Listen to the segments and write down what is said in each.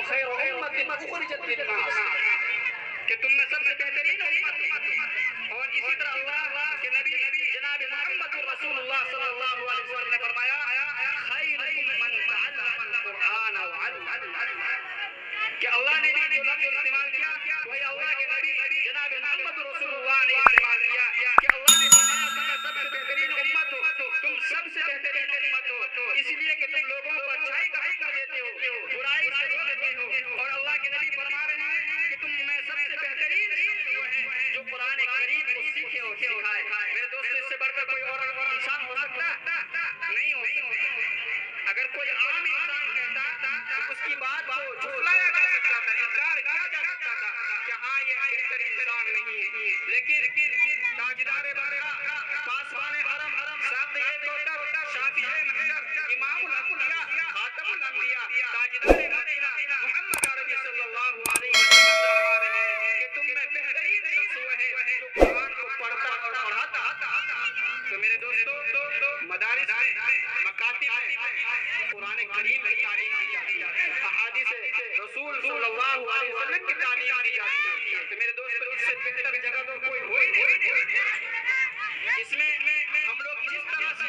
خیر امت اخرجت للناس کہ تم میں سب سے بہترین امت. اور اسی طرح اللہ کے نبی جناب محمد رسول اللہ صلی اللہ علیہ وسلم نے فرمایا خیرکم من تعلم القرآن وعلمہ. کہ اللہ نے بھی جو لفظ استعمال کیا وہی اللہ کے نبی جناب محمد رسول اللہ نے استعمال کیا کہ اللہ نے فرمایا تم میں سب سے بہترین امت ہو, تم سب سے بہترین امت ہو اس لیے کہ تم لوگوں کو اچھائی کا حکم دیتے ہو, برائی سے روکتے ہو. اور اللہ کے نبی فرما رہے ہیں کہ تم میں سب سے بہترین وہ ہیں جو قرآن کریم کو سیکھے اور سکھائے. میرے دوستو اس سے بڑھ کر کوئی اور انسان ہو سکتا نہیں ہو سکتا. اگر کوئی عام انسان کہتا تو اس کی بات کو جھٹلایا جا سکتا تھا, انکار کیا جا سکتا تھا کہ ہاں یہ بہتر انسان نہیں ہے. لیکن تاجدار برکہ, پاسبان حرم, ساقی کوثر, شافع محشر, امام الانبیاء, خاتم الانبیاء, تاجدار مدینہ محمد عربی صلی اللہ علیہ وسلم فرما رہے ہیں کہ تم میں بہترین شخص وہ ہے جو قرآن کو پڑھتا اور پڑھاتا. تو میرے دوستو مدارس میں, مکاتب میں قرآن کریم کی تعلیم دی جاتی ہے, احادیث رسول صلی اللہ علیہ وسلم کی تعلیم دی جاتی ہے. تو میرے دوستو اس سے بہتر جگہ تو کوئی ہوئی نہیں. اس میں ہم لوگ جس طرح سے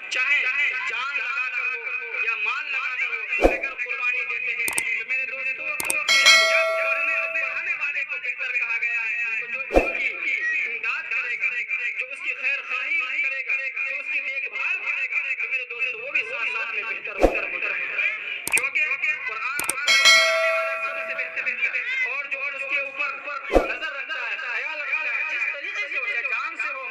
چاہیں جان لگا